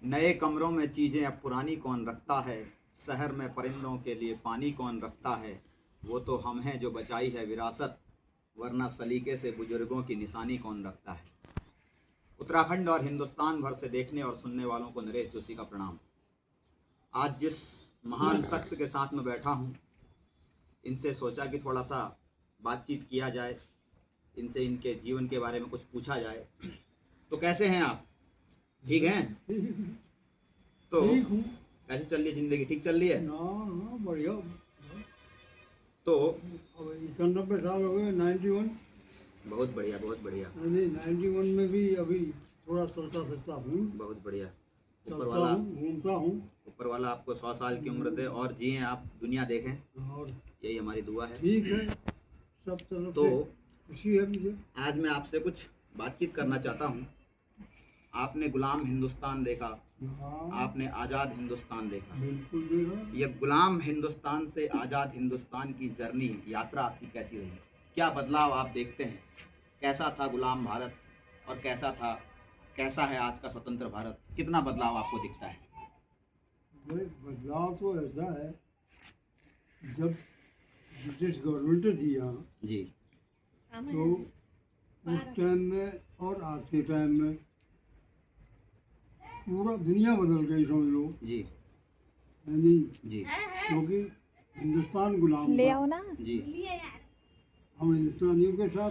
नए कमरों में चीज़ें अब पुरानी कौन रखता है, शहर में परिंदों के लिए पानी कौन रखता है। वो तो हम हैं जो बचाई है विरासत, वरना सलीके से बुजुर्गों की निशानी कौन रखता है। उत्तराखंड और हिंदुस्तान भर से देखने और सुनने वालों को नरेश जोशी का प्रणाम। आज जिस महान शख्स के साथ में बैठा हूँ, इनसे सोचा कि थोड़ा सा बातचीत किया जाए, इनसे इनके जीवन के बारे में कुछ पूछा जाए। तो कैसे हैं आप? ठीक हैं? तो ठीक हूँ। कैसे चल रही है जिंदगी? ठीक चल रही है? हाँ बढ़िया। तो अब 91 साल हो गए, 91। बहुत बढ़िया, बहुत बढ़िया, नहीं 91 में भी अभी थोड़ा चलता फिरता हूँ, बहुत बढ़िया। ऊपर चलता वाला हूँ, घूमता हूँ। ऊपर वाला आपको 100 साल की उम्र दे और जिए आप, दुनिया देखें, और यही हमारी दुआ है। ठीक है, सब तरफ तो से खुशी है मुझे। आज मैं आपसे कुछ बातचीत करना चाहता हूँ। आपने गुलाम हिंदुस्तान देखा, हाँ आपने आज़ाद हिंदुस्तान देखा। बिल्कुल देखा। ये गुलाम हिंदुस्तान से आज़ाद हिंदुस्तान की जर्नी, यात्रा आपकी कैसी रही? क्या बदलाव आप देखते हैं? कैसा था गुलाम भारत और कैसा है आज का स्वतंत्र भारत? कितना बदलाव आपको दिखता है? भाई बदलाव तो ऐसा है, जब ब्रिटिश गवर्नमेंट थी यहाँ, जी तो उस टाइम में और आज के टाइम में पूरा दुनिया बदल गई समझ लो। जी यानी जी क्योंकि हिंदुस्तान गुलाम ले था। आओ ना। जी हम हिंदुस्तानियों के साथ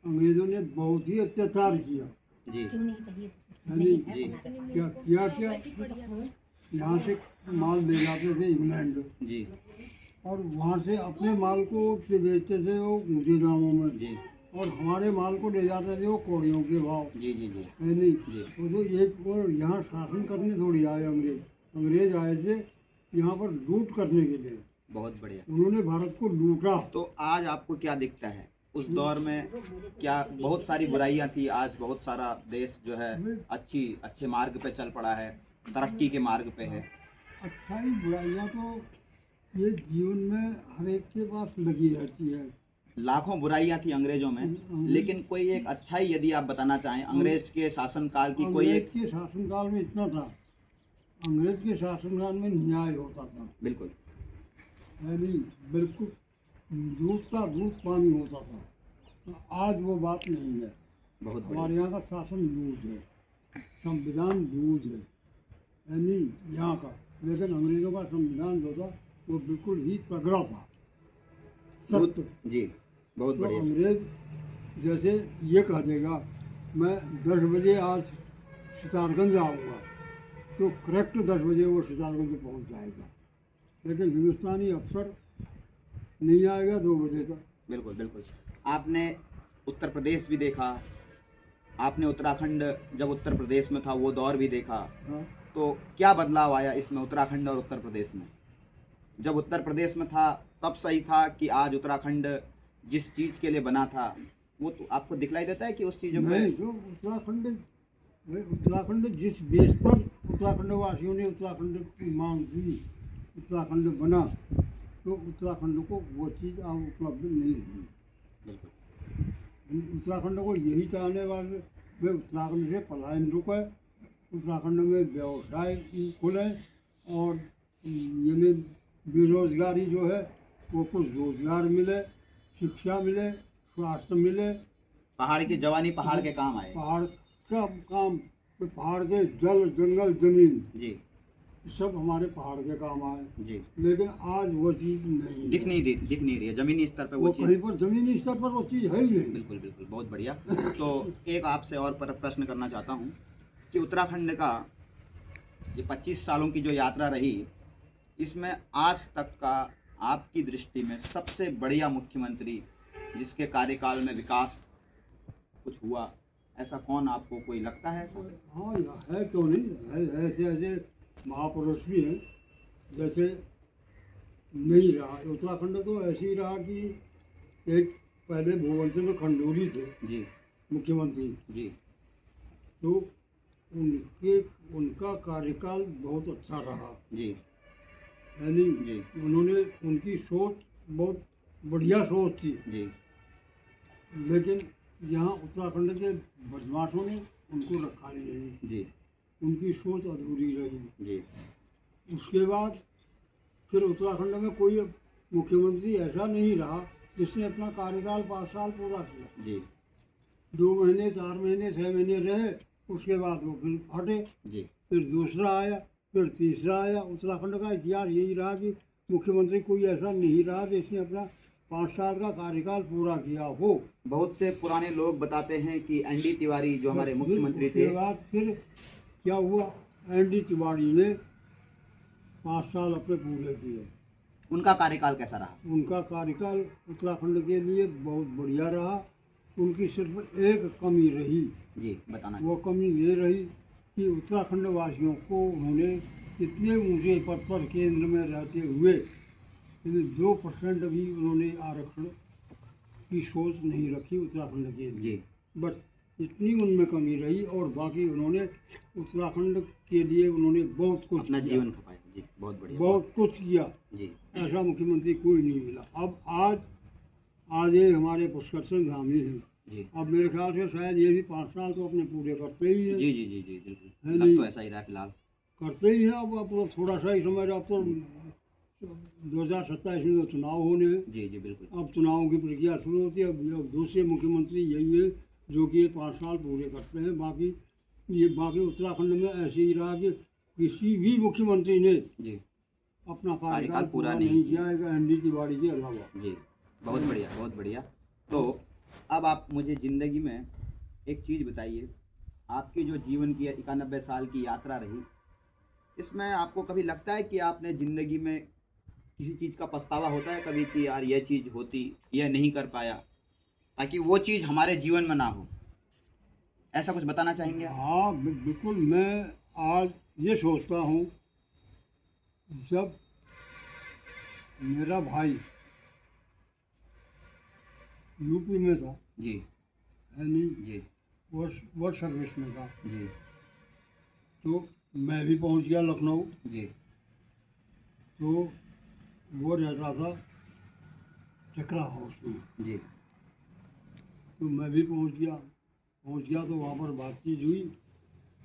अंग्रेजों ने बहुत ही अत्याचार किया। जी यानी जी क्या यहाँ से माल ले जाते थे इंग्लैंड, जी और वहाँ से अपने माल को बेचते थे वो ऊँचे दामों में, जी और हमारे माल को ले जाते थे वो कौड़ियों के भाव। जी जी जी नहीं जी वो तो एक और यहाँ शासन करने थोड़ी आए अंग्रेज आए थे यहाँ पर लूट करने के लिए। बहुत बढ़िया। उन्होंने भारत को लूटा। तो आज आपको क्या दिखता है उस दौर में? क्या बहुत सारी बुराइयां थी, आज बहुत सारा देश जो है अच्छे मार्ग पे चल पड़ा है, तरक्की के मार्ग पे है। अच्छाई बुराइयाँ तो ये जीवन में हर एक के पास लगी रहती है। लाखों बुराइयां थी अंग्रेजों में, लेकिन कोई एक अच्छाई यदि आप बताना चाहें अंग्रेज के शासनकाल की, कोई अंग्रेज एक? के शासनकाल में इतना था, अंग्रेज के शासनकाल में न्याय होता था। बिल्कुल यानी बिल्कुल दूध का दूध पानी होता था। आज वो बात नहीं है। बहुत हमारे बढ़िया। यहाँ का शासन दूध है, संविधान दूध है, यानी यहाँ का। लेकिन अंग्रेजों का संविधान जो था वो बिल्कुल ही तगड़ा था, सख्त। जी बहुत तो बढ़िया। अंग्रेज जैसे ये कह देगा मैं 10 बजे आज सितारगंज आऊँगा, तो करेक्ट 10 बजे वो सितारगंज पहुँच जाएगा। लेकिन हिंदुस्तानी अफसर नहीं आएगा 2 बजे तक। बिल्कुल बिल्कुल। आपने उत्तर प्रदेश भी देखा, आपने उत्तराखंड जब उत्तर प्रदेश में था वो दौर भी देखा। हाँ तो क्या बदलाव आया इसमें उत्तराखंड और उत्तर प्रदेश में? जब उत्तर प्रदेश में था तब सही था कि आज उत्तराखंड जिस चीज़ के लिए बना था वो तो आपको दिखलाई देता है कि उस चीज़ों नहीं, पे? जो उत्तराखंड जिस बेस पर उत्तराखंड वासियों ने उत्तराखंड की मांग की, उत्तराखंड बना, तो उत्तराखंड को वो चीज़ अब उपलब्ध नहीं हुई। बिल्कुल उत्तराखंड को यही चाहने वाले वे उत्तराखंड से पलायन रुके, उत्तराखंड में व्यवसाय खुले, और यानी बेरोजगारी जो है वो कुछ रोजगार मिले, शिक्षा मिले, स्वास्थ्य मिले। पहाड़ की जवानी पहाड़ के काम आए। पहाड़ का काम, तो पहाड़ के जल जंगल जमीन जी सब हमारे पहाड़ के काम आए। जी लेकिन आज वो चीज़ नहीं दिख है। नहीं रही है जमीनी स्तर पे वो वो चीज़। कहीं पर जमीनी स्तर पर वो चीज़ है ही नहीं। बिल्कुल बिल्कुल, बहुत बढ़िया। तो एक आपसे और प्रश्न करना चाहता हूँ कि उत्तराखंड का ये 25 सालों की जो यात्रा रही, इसमें आज तक का आपकी दृष्टि में सबसे बढ़िया मुख्यमंत्री जिसके कार्यकाल में विकास कुछ हुआ, ऐसा कौन आपको कोई लगता है ऐसा? हाँ है, क्यों नहीं है। ऐसे ऐसे महापुरुष भी हैं। जैसे नहीं रहा उत्तराखंड तो ऐसे ही रहा कि एक पहले भुवन चंद्र खंडूरी थे जी मुख्यमंत्री, जी तो उनका कार्यकाल बहुत अच्छा रहा। जी यानी जी उन्होंने, उनकी सोच बहुत बढ़िया सोच थी। जी लेकिन यहाँ उत्तराखंड के बदमाशों ने उनको रखा ही नहीं। जी उनकी सोच अधूरी रही। जी उसके बाद फिर उत्तराखंड में कोई मुख्यमंत्री ऐसा नहीं रहा जिसने अपना कार्यकाल 5 साल पूरा किया। जी 2 महीने, 4 महीने, 6 महीने रहे, उसके बाद वो फिर हटे। जी फिर दूसरा आया, फिर तीसरा आया। उत्तराखंड का इतिहास यही रहा कि मुख्यमंत्री कोई ऐसा नहीं रहा जिसने अपना 5 साल का कार्यकाल पूरा किया हो। बहुत से पुराने लोग बताते हैं कि एनडी तिवारी जो हमारे मुख्यमंत्री थे, उसके बाद फिर क्या हुआ, एनडी तिवारी ने 5 साल अपने पूरे किए। उनका कार्यकाल कैसा रहा? उनका कार्यकाल उत्तराखंड के लिए बहुत बढ़िया रहा। उनकी सिर्फ एक कमी रही, जी बताना। वो कमी ये रही कि उत्तराखंड वासियों को उन्होंने इतने ऊंचे पद पर केंद्र में रहते हुए 2% भी उन्होंने आरक्षण की सोच नहीं रखी उत्तराखंड के लिए। जी बस इतनी उनमें कमी रही, और बाकी उन्होंने उत्तराखंड के लिए उन्होंने बहुत कुछ अपना किया, जीवन खपाया। जी बहुत बढ़िया। बहुत कुछ किया। जी ऐसा मुख्यमंत्री कोई नहीं मिला। अब आज ये हमारे पुष्कर सिंह धामी हैं। जी अब मेरे ख्याल से शायद ये भी 5 साल तो अपने पूरे करते ही हैं। जी जी जी जी बिल्कुल, है लग नहीं? तो ऐसा ही रहा है फिलहाल। करते ही हैं। अब तो थोड़ा सा ही समय, अब तो 2027 में तो चुनाव होने हैं। जी जी बिल्कुल। अब चुनावों की प्रक्रिया शुरू होती है। अब दूसरे मुख्यमंत्री यही है जो कि ये 5 साल पूरे करते हैं। बाकी उत्तराखंड में ऐसे ही रहा कि किसी भी मुख्यमंत्री ने जी अपना कार्यकाल कार्यकाल पूरा पूरा नहीं नहीं किया। किया, एनडी तिवारी के अलावा। जी बहुत बढ़िया, बहुत बढ़िया। तो अब आप मुझे ज़िंदगी में एक चीज़ बताइए, आपकी जो जीवन की 91 साल की यात्रा रही, इसमें आपको कभी लगता है कि आपने ज़िंदगी में किसी चीज़ का पछतावा होता है कभी कि यार ये चीज़ होती, यह नहीं कर पाया, ताकि वो चीज़ हमारे जीवन में ना हो? ऐसा कुछ बताना चाहेंगे आप? हाँ, बिल्कुल। मैं आज ये सोचता हूँ, जब मेरा भाई यूपी में था, जी है नहीं, जी वो सर्विस में था, जी तो मैं भी पहुंच गया लखनऊ। जी तो वो रहता था चक्रा हाउस में, जी तो मैं भी पहुंच गया तो वहाँ पर बातचीत हुई।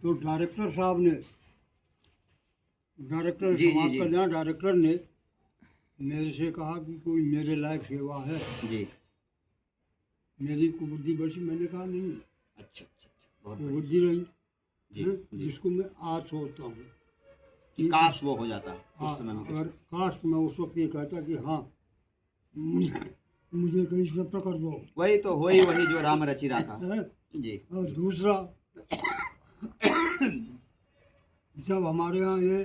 तो डायरेक्टर साहब ने, डायरेक्टर जी, जी, समाज जी। कल्याण डायरेक्टर ने मेरे से कहा कि कोई मेरे लायक सेवा है। जी। मेरी कुबुद्धि बची, मैंने कहा नहीं, अच्छा अच्छा अच्छा, बहुत बढ़िया। कुबुद्धि रही जी है, जी जिसको मैं आज सोचता हूँ कि काश वो हो जाता हाँ, उस समय में कुछ। अगर काश मैं उस वक्त ये कहता कि हाँ, मुझे कहीं से पकड़ दो। वही तो वही जो राम रचि रहा था। है? जी और दूसरा, जब हमारे यहाँ ये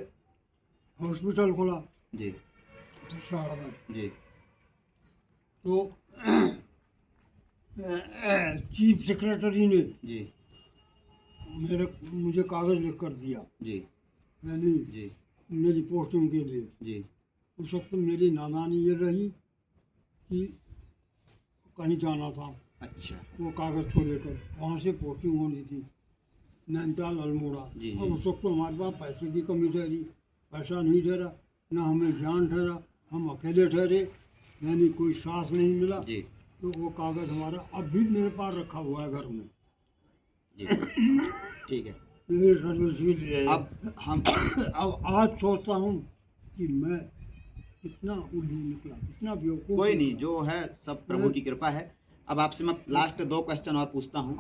हॉस्पिटल खुला जी साड़ में, जी तो चीफ सेक्रेटरी ने जी मुझे कागज़ लिख कर दिया, जी यानी जी मेरी पोस्टिंग के लिए। जी उस वक्त मेरी नादानी ये रही कि कहीं जाना था, अच्छा वो कागज़ को लेकर वहाँ से पोस्टिंग होनी थी नैनीताल अल्मोड़ा। जी, जी। और उस वक्त तो हमारे पास पैसे की कमी ठहरी, पैसा नहीं ठहरा, ना हमें ज्ञान ठहरा, हम अकेले ठहरे, यानी कोई साथ नहीं मिला। जी तो वो कागज़ हमारा अब भी मेरे पास रखा हुआ है घर में, जी ठीक है। मेरे सर्विस के लिए। अब हम अब आज सोचता हूँ कि मैं कितना उल्लू निकला, कितना बेवकूफ़ कोई नहीं, निकला। जो है सब प्रभु की कृपा है। अब आपसे मैं लास्ट 2 क्वेश्चन और पूछता हूँ।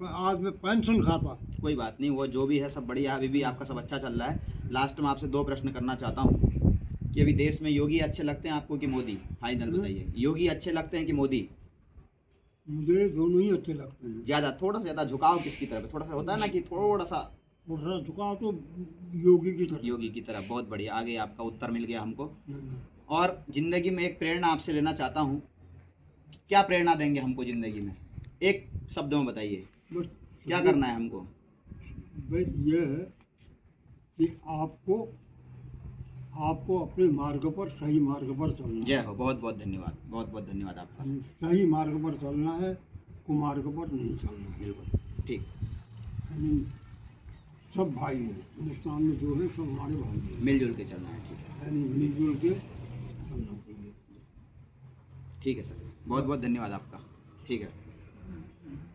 आज मैं पेंशन खाता। कोई बात नहीं, वो जो भी है सब बढ़िया है, अभी भी आपका सब अच्छा चल रहा है। लास्ट में आपसे 2 प्रश्न करना चाहता हूँ कि अभी देश में योगी अच्छे लगते हैं आपको कि मोदी? फाइनल बताइए, योगी अच्छे लगते हैं कि मोदी? मुझे दोनों ही अच्छे लगते हैं। ज़्यादा, थोड़ा सा ज़्यादा झुकाव किसकी तरफ है? थोड़ा सा होता है ना कि थोड़ा सा थोड़ा झुकाव तो योगी की तरफ। योगी की तरफ। बहुत बढ़िया, आगे आपका उत्तर मिल गया हमको। नहीं, और ज़िंदगी में एक प्रेरणा आपसे लेना चाहता हूँ, क्या प्रेरणा देंगे हमको ज़िंदगी में? एक शब्द में बताइए, बस क्या करना है हमको? भाई ये है कि आपको अपने मार्ग पर, सही मार्ग पर चलना जय है। हो, बहुत बहुत धन्यवाद, बहुत बहुत धन्यवाद आपका। सही मार्ग पर चलना है, कुमार्ग पर नहीं चलना है। बिल्कुल ठीक। यानी सब भाई हैं हिंदुस्तान में, जो है सब हमारे भाई हैं, मिलजुल के चलना है, ठीक है। यानी मिलजुल के चलना चाहिए। ठीक है सर, बहुत बहुत धन्यवाद आपका। ठीक है।